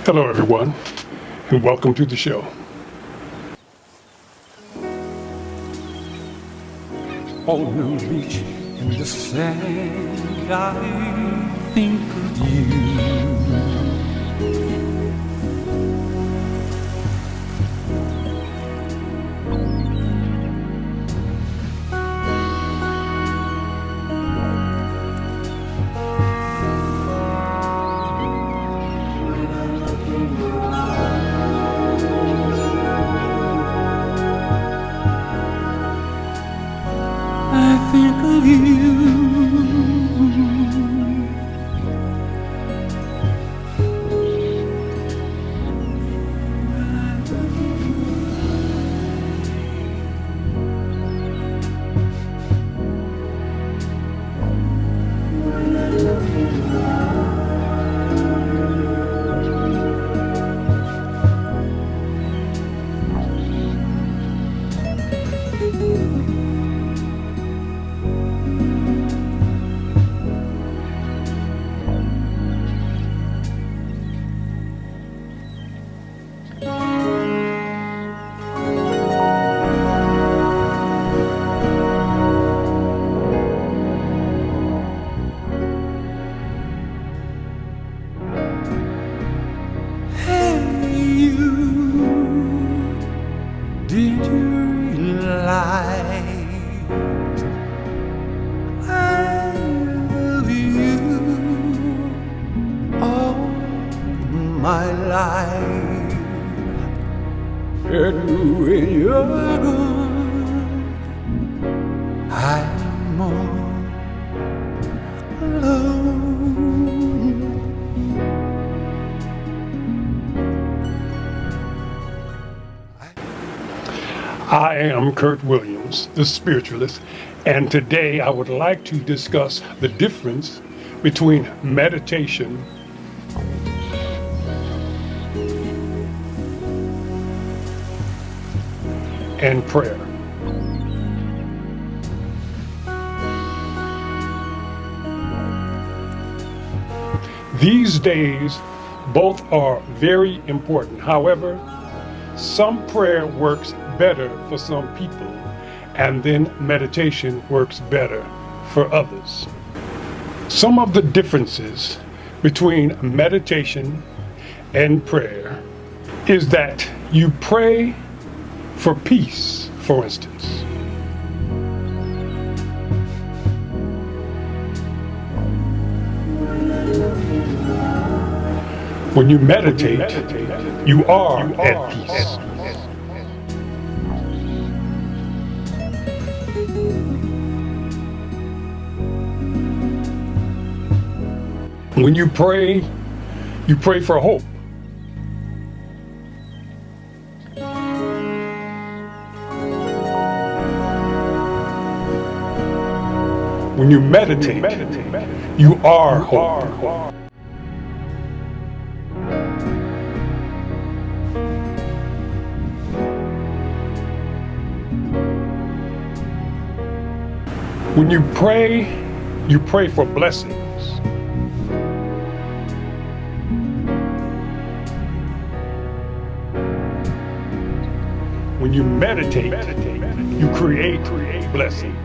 Hello, everyone, and welcome to the show. On a beach in the sand, I think of you. I think of you. Did you realize I love you all my life? And when you're gone, I'm all alone. I am Kurt Williams, the spiritualist, and today I would like to discuss the difference between meditation and prayer. These days, both are very important. However, some prayer works better for some people, and then meditation works better for others. Some of the differences between meditation and prayer is that you pray for peace, for instance. When you meditate, you are at peace. When you pray for hope. When you meditate, you are hope. When you pray for blessings. When you meditate, you create blessings.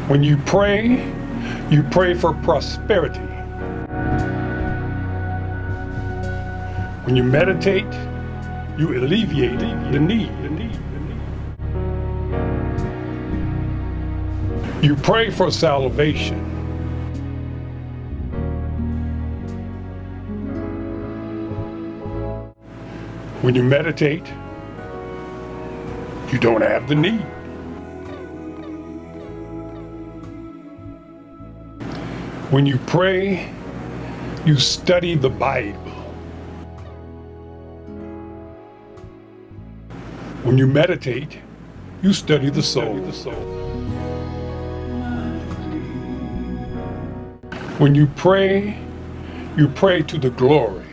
When you pray for prosperity. When you meditate, you alleviate the need. You pray for salvation. When you meditate, you don't have the need. When you pray, you study the Bible. When you meditate, you study the soul. When you pray, You pray to the glory.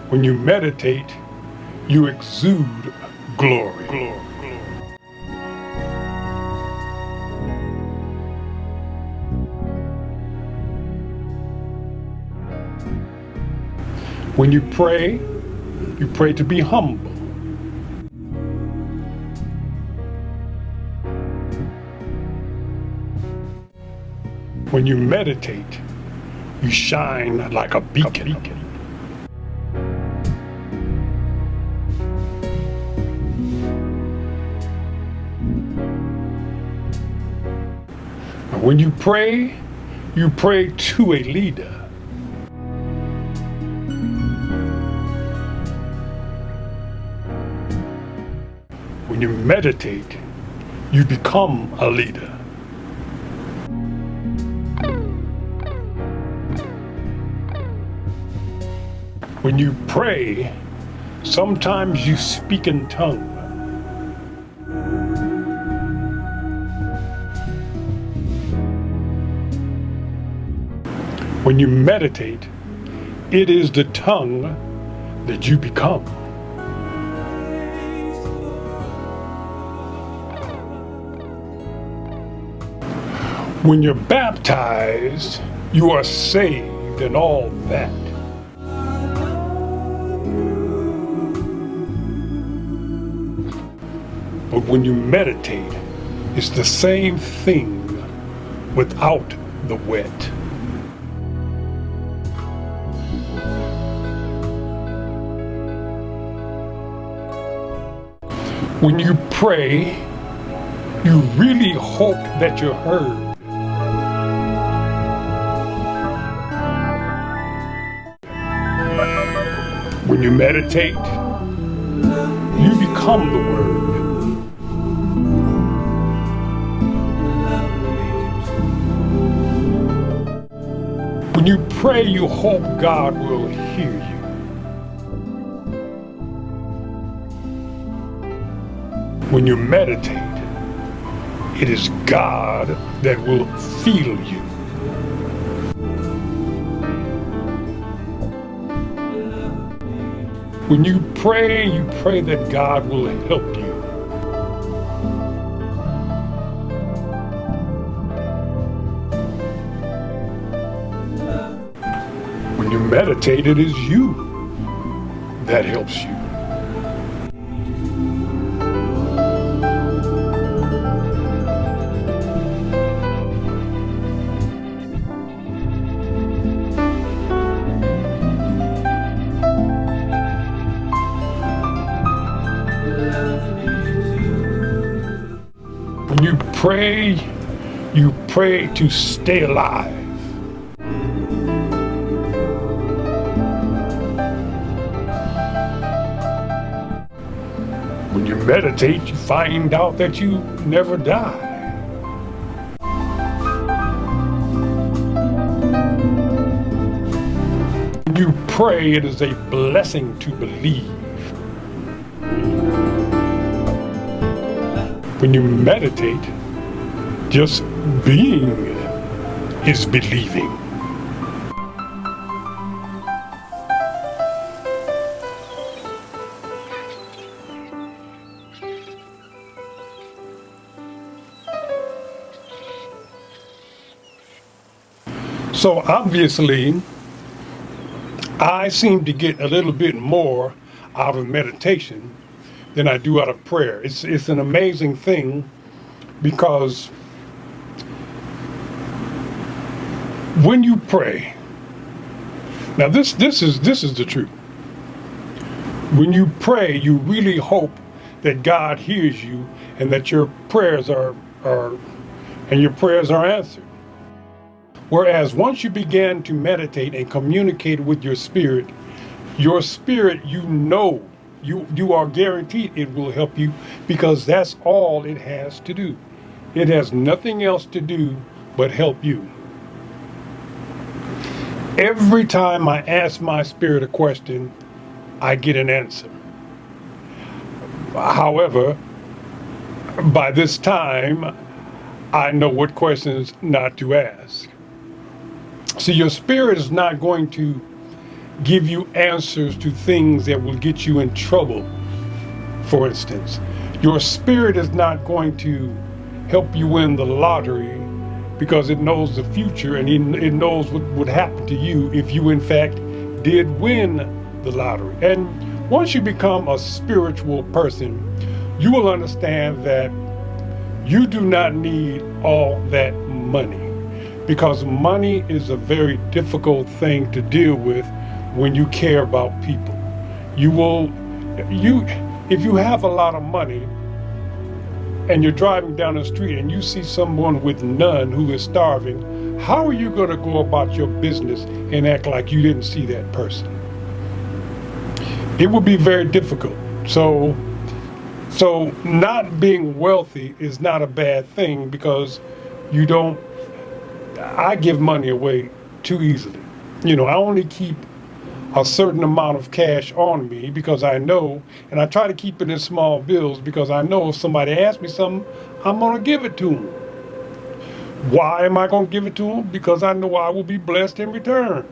When you meditate, you exude glory. When you pray to be humble. When you meditate, you shine like a beacon. When you pray to a leader. When you meditate, you become a leader. When you pray, sometimes you speak in tongues. When you meditate, it is the tongue that you become. When you're baptized, you are saved and all that. But when you meditate, it's the same thing without the wet. When you pray, you really hope that you're heard. When you meditate, you become the Word. When you pray, you hope God will hear you. When you meditate, it is God that will feel you. When you pray that God will help you. When you meditate, it is you that helps you. When you pray to stay alive. When you meditate, you find out that you never die. When you pray, it is a blessing to believe. When you meditate, just being is believing. So obviously, I seem to get a little bit more out of meditation than I do out of prayer. It's an amazing thing, because when you pray, now this is the truth. When you pray, you really hope that God hears you and that your prayers are answered. Whereas once you begin to meditate and communicate with your spirit, you are guaranteed it will help you, because that's all it has to do. It has nothing else to do but help you. Every time I ask my spirit a question, I get an answer. However, by this time, I know what questions not to ask. See, your spirit is not going to give you answers to things that will get you in trouble. For instance, your spirit is not going to help you win the lottery because it knows the future and it knows what would happen to you if you in fact did win the lottery. And once you become a spiritual person, you will understand that you do not need all that money, because money is a very difficult thing to deal with when you care about people. If you have a lot of money and you're driving down the street and you see someone with none who is starving, how are you going to go about your business and act like you didn't see that person? It would be very difficult. So not being wealthy is not a bad thing, because I give money away too easily. I only keep a certain amount of cash on me because I know, and I try to keep it in small bills because I know if somebody asks me something, I'm going to give it to them. Why am I going to give it to them? Because I know I will be blessed in return.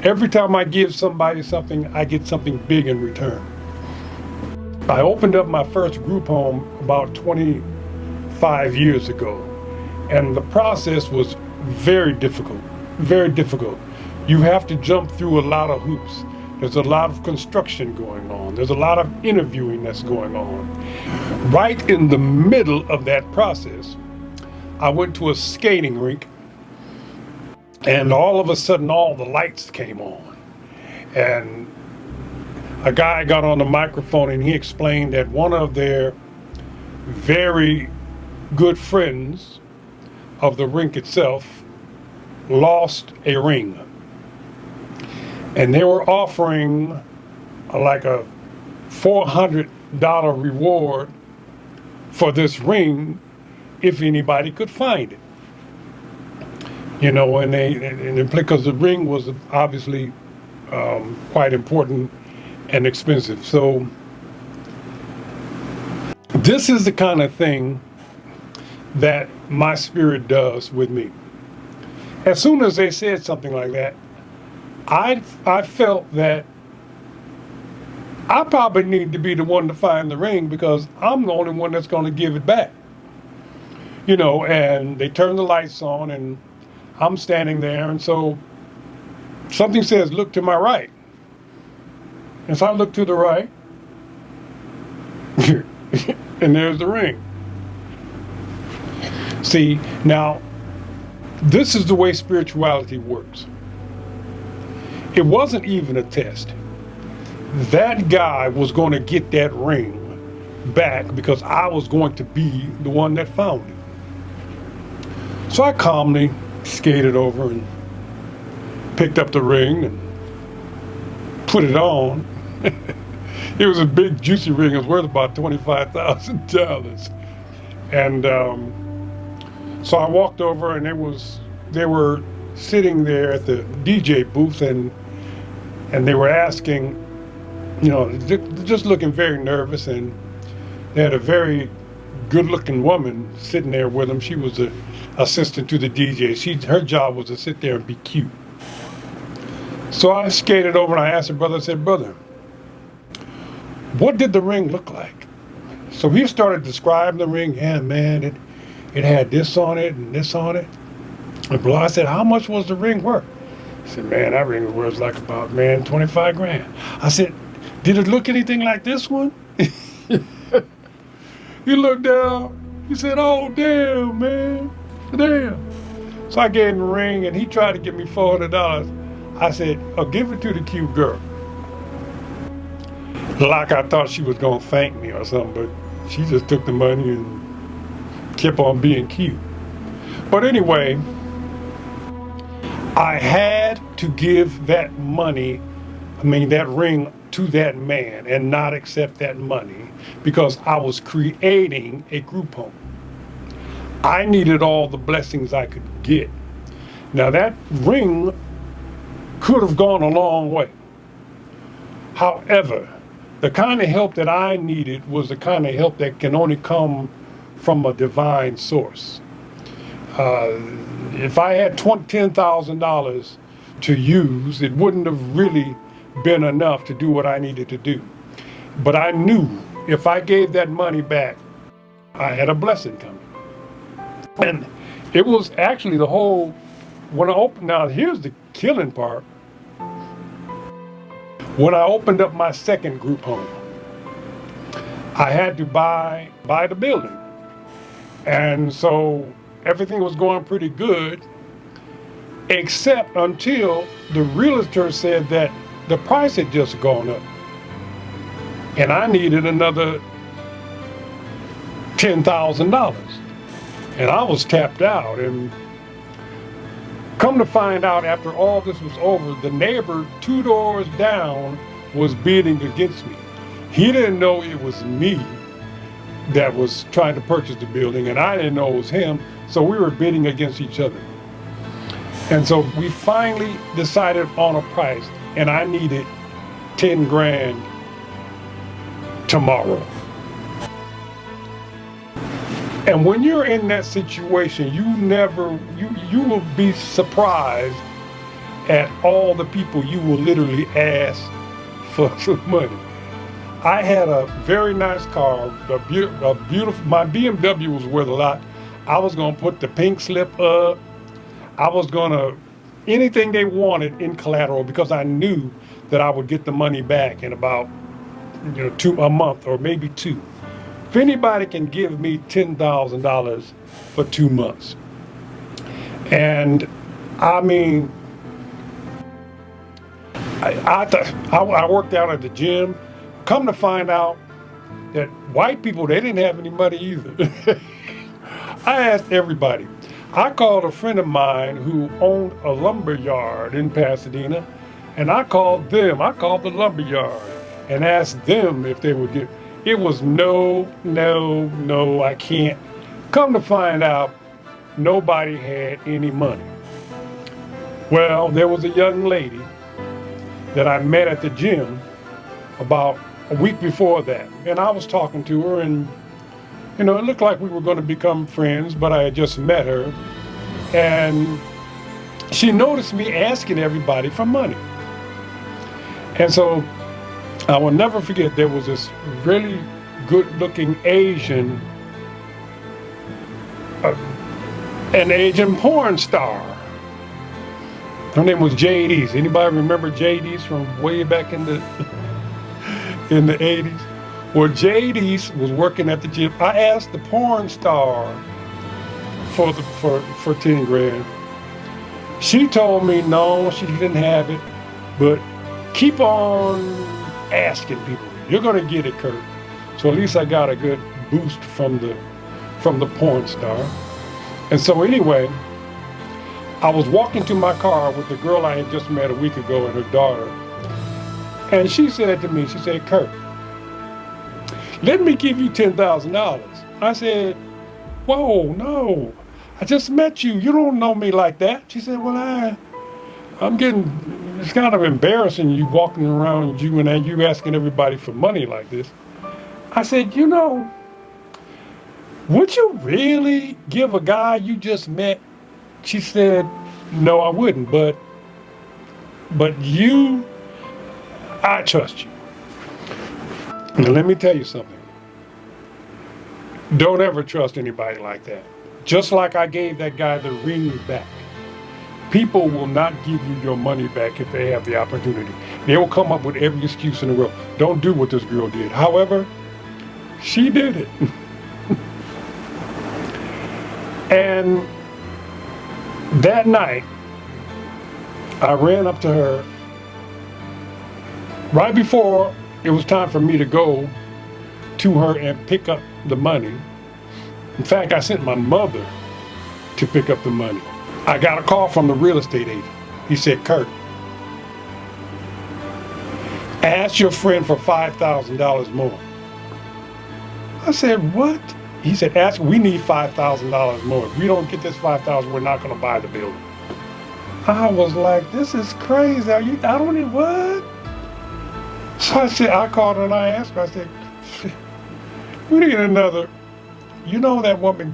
Every time I give somebody something, I get something big in return. I opened up my first group home about 25 years ago, and the process was very difficult, very difficult. You have to jump through a lot of hoops. There's a lot of construction going on. There's a lot of interviewing that's going on. Right in the middle of that process, I went to a skating rink, and all of a sudden all the lights came on. And a guy got on the microphone and he explained that one of their very good friends of the rink itself lost a ring. And they were offering like a $400 reward for this ring if anybody could find it. And because the ring was obviously quite important and expensive. So this is the kind of thing that my spirit does with me. As soon as they said something like that, I felt that I probably need to be the one to find the ring, because I'm the only one that's going to give it back. And they turned the lights on and I'm standing there, and so something says, look to my right. And so I look to the right, and there's the ring. See, now, this is the way spirituality works. It wasn't even a test. That guy was going to get that ring back because I was going to be the one that found it. So I calmly skated over and picked up the ring and put it on. It was a big, juicy ring. It was worth about $25,000. And so I walked over, and they were sitting there at the DJ booth, and they were asking, just looking very nervous, and they had a very good-looking woman sitting there with them. She was the assistant to the DJ. Her job was to sit there and be cute. So I skated over and I asked her brother, I said, brother, what did the ring look like? So he started describing the ring. Yeah, man, it had this on it and this on it. And I said, how much was the ring worth? He said, man, that ring was worth like about, 25 grand. I said, did it look anything like this one? He looked down. He said, oh, damn, man. Damn. So I gave him the ring, and he tried to give me $400. I said, oh, give it to the cute girl. Like I thought she was going to thank me or something, but she just took the money and kept on being cute. But anyway, I had to give that ring to that man and not accept that money, because I was creating a group home. I needed all the blessings I could get. Now that ring could have gone a long way. However, the kind of help that I needed was the kind of help that can only come from a divine source. If I had $10,000 to use, it wouldn't have really been enough to do what I needed to do. But I knew if I gave that money back, I had a blessing coming. And it was actually the whole, when I opened, now here's the killing part. When I opened up my second group home, I had to buy the building. And so everything was going pretty good, except until the realtor said that the price had just gone up. And I needed another $10,000. And I was tapped out. And come to find out, after all this was over, the neighbor 2 doors down was bidding against me. He didn't know it was me that was trying to purchase the building, and I didn't know it was him, so we were bidding against each other. And so we finally decided on a price, and I needed 10 grand tomorrow. And when you're in that situation, you will be surprised at all the people you will literally ask for some money. I had a very nice car, a beautiful, my BMW was worth a lot. I was gonna put the pink slip up. I was gonna, anything they wanted in collateral, because I knew that I would get the money back in about a month or maybe 2. If anybody can give me $10,000 for 2 months. And I mean, I worked out at the gym. Come to find out that white people, they didn't have any money either. I asked everybody. I called a friend of mine who owned a lumber yard in Pasadena, and I called the lumber yard and asked them if they would give. It was no, I can't. Come to find out, nobody had any money. Well, there was a young lady that I met at the gym about a week before that, and I was talking to her, and it looked like we were going to become friends, but I had just met her, and she noticed me asking everybody for money. And so I will never forget, there was this really good-looking Asian, an Asian porn star. Her name was Jade East. Anybody remember Jade East from way back in the 80s? Well, Jade East was working at the gym. I asked the porn star for 10 grand. She told me no, she didn't have it, but keep on asking people. You're gonna get it, Kurt. So at least I got a good boost from the porn star. And so anyway, I was walking to my car with the girl I had just met a week ago and her daughter. And she said to me, she said, Kurt, let me give you $10,000. I said, whoa, no, I just met you. You don't know me like that. She said, well, it's kind of embarrassing you walking around you asking everybody for money like this. I said, would you really give a guy you just met? She said, no, I wouldn't, but you, I trust you. Now let me tell you something. Don't ever trust anybody like that. Just like I gave that guy the ring back. People will not give you your money back if they have the opportunity. They will come up with every excuse in the world. Don't do what this girl did. However, she did it. And that night, I ran up to her right before it was time for me to go to her and pick up the money. In fact, I sent my mother to pick up the money. I got a call from the real estate agent. He said, Kurt, ask your friend for $5,000 more. I said, what? He said, we need $5,000 more. If we don't get this $5,000, we're not going to buy the building. I was like, this is crazy. What? So I called her and I asked her, I said, we need another, you know that woman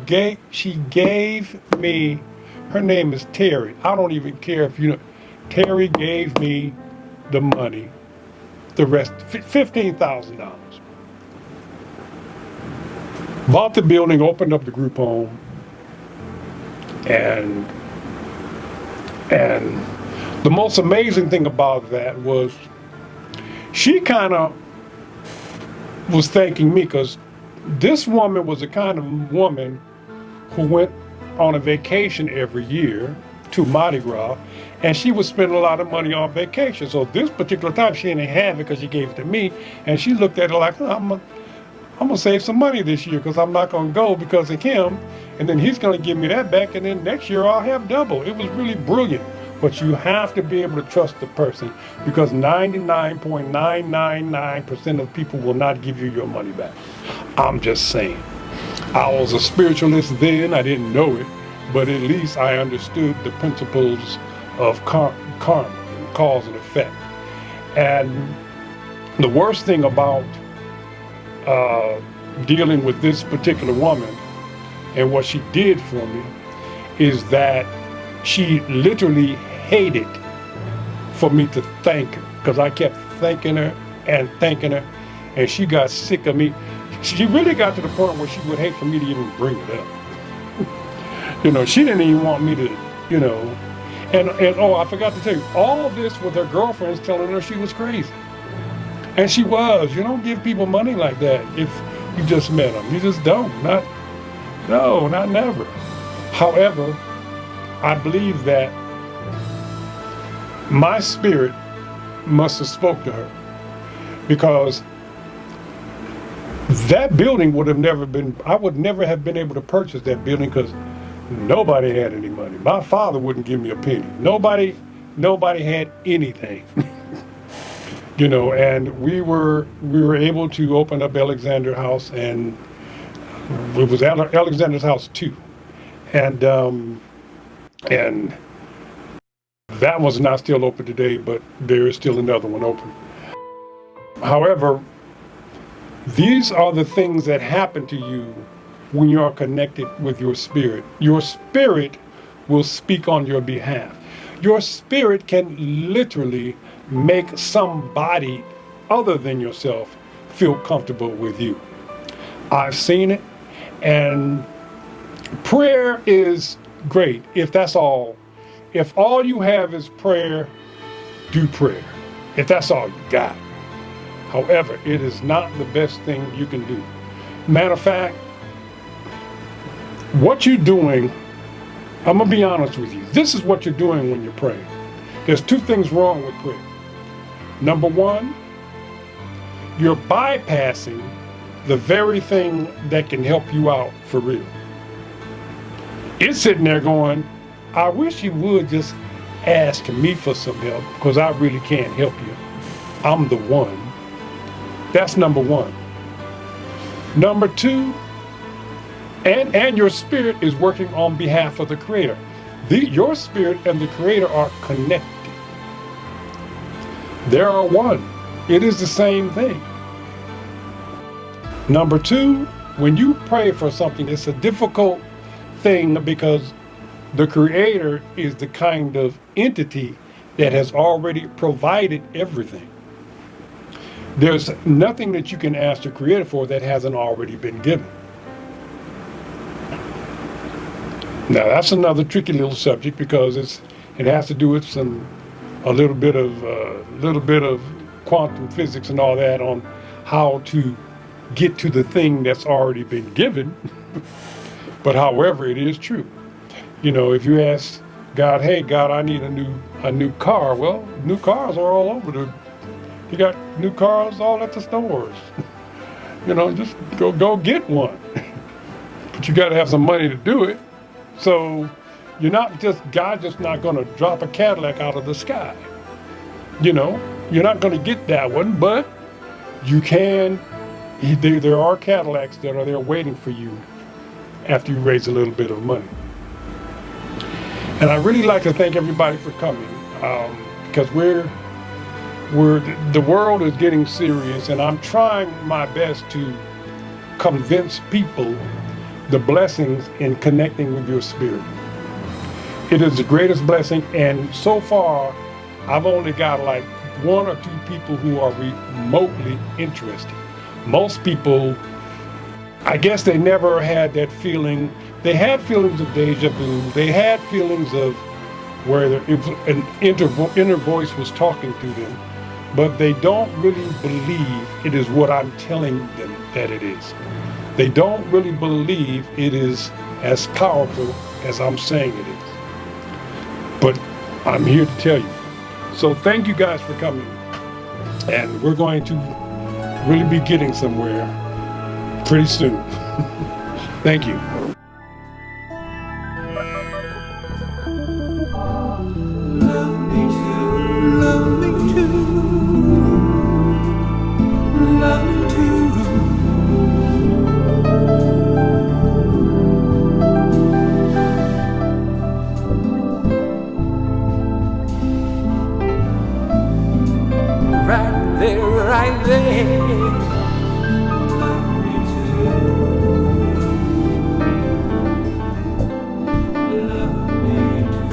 she gave me, her name is Terry. I don't even care if you know, Terry gave me the money, the rest, $15,000. Bought the building, opened up the group home, and the most amazing thing about that was she kind of was thanking me, because this woman was the kind of woman who went on a vacation every year to Mardi Gras, and she would spend a lot of money on vacation. So this particular time she didn't have it because she gave it to me, and she looked at it like, oh, I'm gonna save some money this year because I'm not gonna go because of him, and then he's gonna give me that back, and then next year I'll have double. It was really brilliant. But you have to be able to trust the person, because 99.999% of people will not give you your money back. I'm just saying. I was a spiritualist then, I didn't know it, but at least I understood the principles of karma, cause and effect. And the worst thing about dealing with this particular woman and what she did for me is that she literally hated for me to thank her, because I kept thanking her, and she got sick of me. She really got to the point where she would hate for me to even bring it up. You know, she didn't even want me to, you know, and oh, I forgot to tell you, all this with her girlfriends telling her she was crazy. And she was. You don't give people money like that if you just met them. You just don't. Not never. However, I believe that my spirit must have spoke to her, because that building would have never been, I would never have been able to purchase that building because nobody had any money. My father wouldn't give me a penny. Nobody had anything. You know, and we were able to open up Alexander House, and it was Alexander's House 2. And that one's not still open today, but there is still another one open. However, these are the things that happen to you when you are connected with your spirit. Your spirit will speak on your behalf. Your spirit can literally make somebody other than yourself feel comfortable with you. I've seen it, and prayer is great if that's all. If all you have is prayer, do prayer. If that's all you got. However, it is not the best thing you can do. Matter of fact, what you're doing, I'm gonna be honest with you. This is what you're doing when you're praying. There's two things wrong with prayer. Number one, you're bypassing the very thing that can help you out for real. It's sitting there going, I wish you would just ask me for some help, because I really can't help you. I'm the one. That's number one. Number two, and your spirit is working on behalf of the Creator. Your spirit and the Creator are connected. They are one. It is the same thing. Number two, when you pray for something, it's a difficult thing because the Creator is the kind of entity that has already provided everything. There's nothing that you can ask the Creator for that hasn't already been given. Now that's another tricky little subject because it has to do with a little bit of quantum physics and all that on how to get to the thing that's already been given. But however, it is true. You know, if you ask God, hey God, I need a new car. Well, new cars are all over you got new cars all at the stores. You know, just go get one. But you got to have some money to do it. So God's just not going to drop a Cadillac out of the sky. You know, you're not going to get that one, but you can. There are Cadillacs that are there waiting for you after you raise a little bit of money. And I really like to thank everybody for coming because the world is getting serious, and I'm trying my best to convince people the blessings in connecting with your spirit. It is the greatest blessing, and so far, I've only got like one or two people who are remotely interested. Most people, I guess they never had that feeling. They had feelings of deja vu. They had feelings of where an inner voice was talking to them, but they don't really believe it is what I'm telling them that it is. They don't really believe it is as powerful as I'm saying it is. But I'm here to tell you. So thank you guys for coming. And we're going to really be getting somewhere pretty soon. Thank you. Love me too, love me too, love me too. Right there, right there. Love me too. Love me too.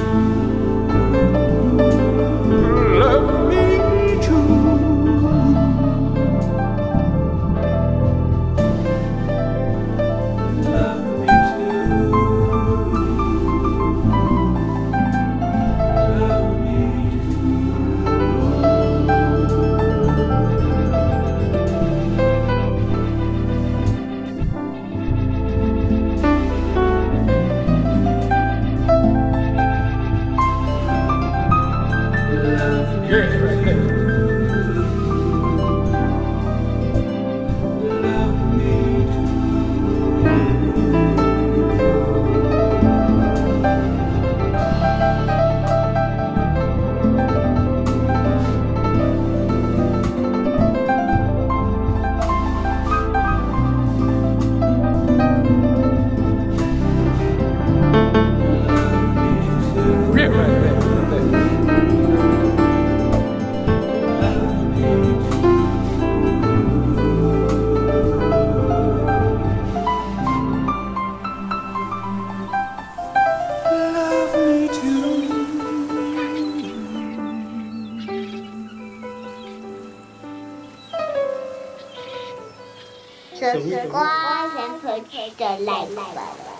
Love me too. Love me too. Love me too. Yeah, right there. Love me too. Yeah, right there. Love me too. Subscribe and push the like button.